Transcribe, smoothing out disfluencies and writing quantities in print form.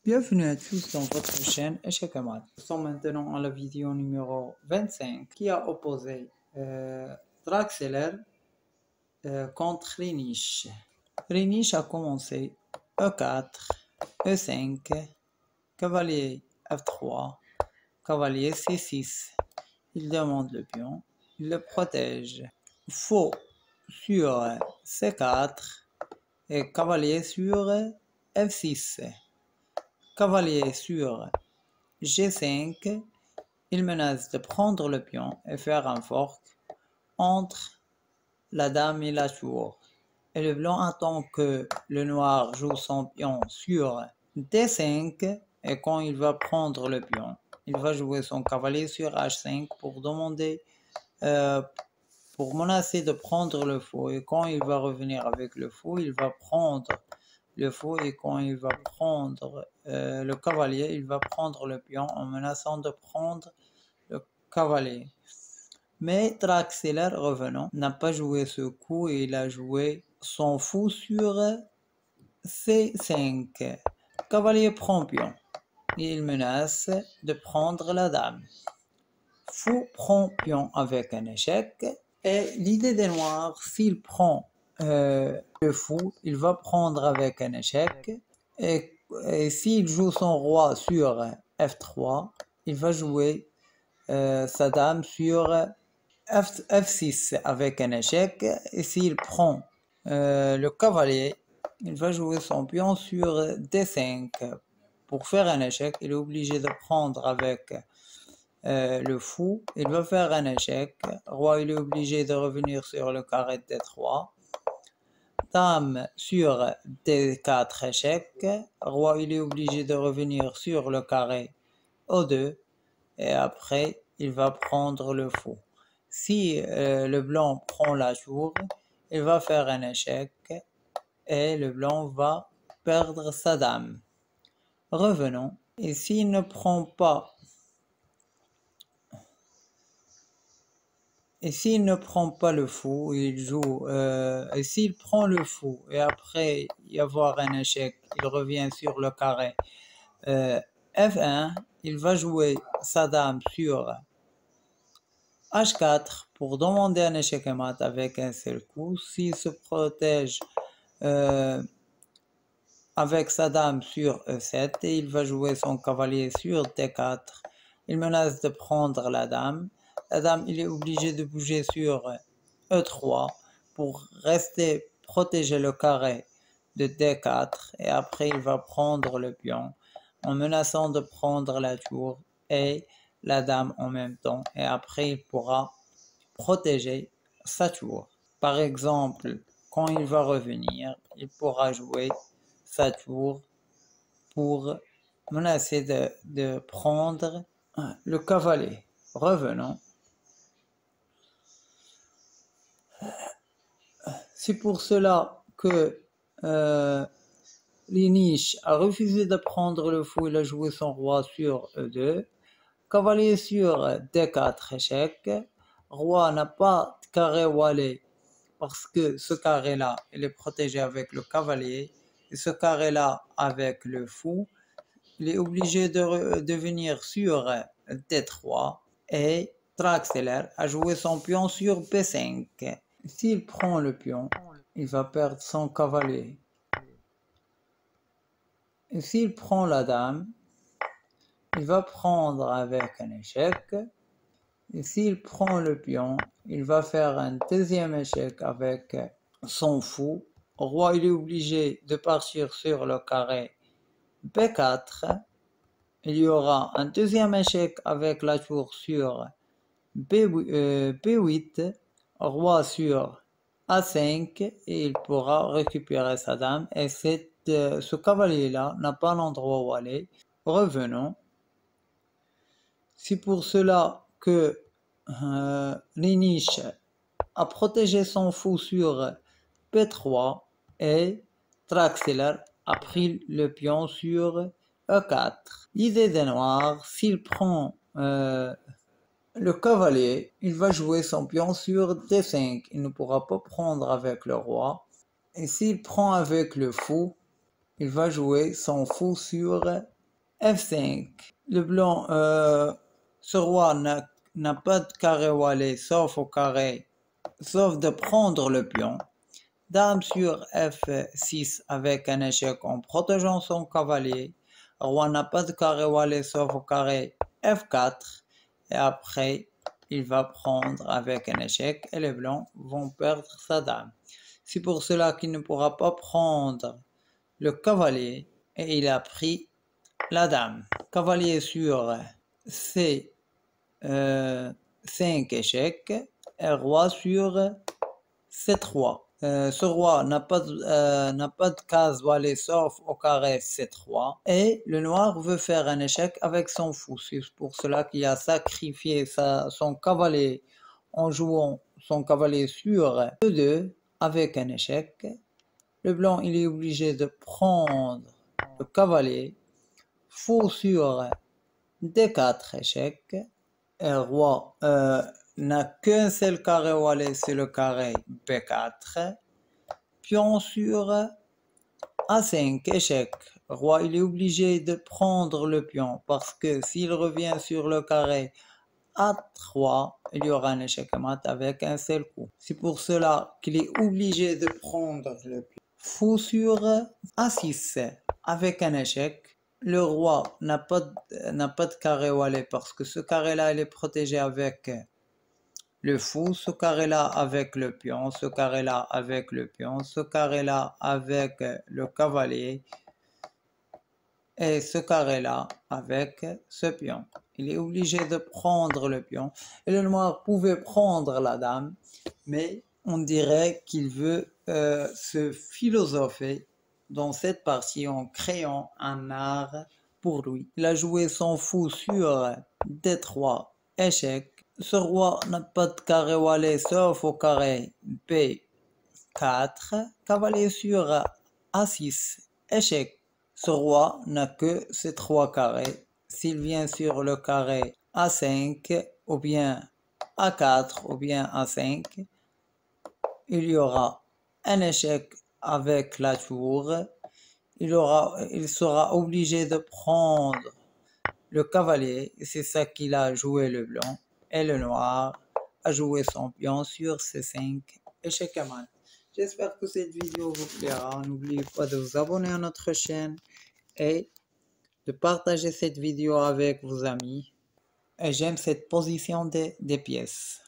Bienvenue à tous dans votre chaîne Échec et Maths. Nous sommes maintenant à la vidéo numéro 25 qui a opposé Draxler contre Rienisch. Rienisch a commencé E4, E5, cavalier F3, cavalier C6. Il demande le pion, il le protège. Faux sur C4 et cavalier sur F6. Cavalier sur G5, il menace de prendre le pion et faire un fork entre la dame et la tour. Et le blanc attend que le noir joue son pion sur D5 et quand il va prendre le pion, il va jouer son cavalier sur H5 pour demander, pour menacer de prendre le fou. Et quand il va revenir avec le fou, il va prendre le fou et quand il va prendre le cavalier, il va prendre le pion en menaçant de prendre le cavalier. Mais Draxler, revenant, n'a pas joué ce coup et il a joué son fou sur C5. Cavalier prend pion. Il menace de prendre la dame. Fou prend pion avec un échec. Et l'idée des noirs, s'il prend le fou, il va prendre avec un échec. Et s'il joue son roi sur F3, il va jouer sa dame sur F6 avec un échec. Et s'il prend le cavalier, il va jouer son pion sur D5. Pour faire un échec, il est obligé de prendre avec le fou. Il va faire un échec. Roi, il est obligé de revenir sur le carré de D3. Dame sur D4 échec. Roi, il est obligé de revenir sur le carré O2. Et après, il va prendre le fou. Si le blanc prend la tour, il va faire un échec. Et le blanc va perdre sa dame. Revenons. Et s'il ne prend pas le fou, il joue. Et s'il prend le fou et après y avoir un échec, il revient sur le carré F1, il va jouer sa dame sur H4 pour demander un échec et mat avec un seul coup. S'il se protège avec sa dame sur E7 et il va jouer son cavalier sur D4, il menace de prendre la dame. La dame, il est obligé de bouger sur E3 pour rester protéger le carré de D4 et après il va prendre le pion en menaçant de prendre la tour et la dame en même temps et après il pourra protéger sa tour. Par exemple, quand il va revenir, il pourra jouer sa tour pour menacer de prendre le cavalier. Revenons. C'est pour cela que Rienisch a refusé de prendre le fou. Il a joué son roi sur E2. Cavalier sur D4 échec. Roi n'a pas de carré wallet parce que ce carré-là, il est protégé avec le cavalier. Et ce carré-là avec le fou, il est obligé de venir sur D3 et Draxler a joué son pion sur B5. S'il prend le pion, il va perdre son cavalier. Et s'il prend la dame, il va prendre avec un échec. Et s'il prend le pion, il va faire un deuxième échec avec son fou. Roi, il est obligé de partir sur le carré B4. Il y aura un deuxième échec avec la tour sur B8. Roi sur A5 et il pourra récupérer sa dame. Et ce cavalier-là n'a pas l'endroit où aller. Revenons. C'est pour cela que Rienisch a protégé son fou sur P3 et Draxler a pris le pion sur E4. L'idée des noirs, s'il prend le cavalier, il va jouer son pion sur D5. Il ne pourra pas prendre avec le roi. Et s'il prend avec le fou, il va jouer son fou sur F5. Le blanc, ce roi n'a pas de carré wallet sauf au carré, sauf de prendre le pion. Dame sur F6 avec un échec en protégeant son cavalier. Roi n'a pas de carré wallet sauf au carré F4. Et après, il va prendre avec un échec et les blancs vont perdre sa dame. C'est pour cela qu'il ne pourra pas prendre le cavalier et il a pris la dame. Cavalier sur C5 échecs et roi sur C3. Ce roi n'a pas de case wallet sauf au carré C3 et le noir veut faire un échec avec son fou. C'est pour cela qu'il a sacrifié son cavalier en jouant son cavalier sur E2 avec un échec. Le blanc il est obligé de prendre le cavalier, fou sur D4 échec et roi n'a qu'un seul carré wallet, c'est le carré B4. Pion sur A5 échec. Roi il est obligé de prendre le pion parce que s'il revient sur le carré A3, il y aura un échec à mat avec un seul coup. C'est pour cela qu'il est obligé de prendre le pion. Fou sur A6 avec un échec. Le roi n'a pas de carré wallet parce que ce carré là il est protégé avec le fou, ce carré là avec le pion, ce carré là avec le pion, ce carré là avec le cavalier et ce carré là avec ce pion. Il est obligé de prendre le pion et le noir pouvait prendre la dame, mais on dirait qu'il veut se philosopher dans cette partie en créant un art pour lui. Il a joué son fou sur D3 échec. Ce roi n'a pas de carré wallet sauf au carré B4. Cavalier sur A6 échec. Ce roi n'a que ces trois carrés. S'il vient sur le carré A5 ou bien A4 ou bien A5, il y aura un échec avec la tour. Il sera obligé de prendre le cavalier. C'est ça qu'il a joué le blanc. Et le noir a joué son pion sur C5 échec à mat. J'espère que cette vidéo vous plaira. N'oubliez pas de vous abonner à notre chaîne et de partager cette vidéo avec vos amis. Et j'aime cette position des pièces.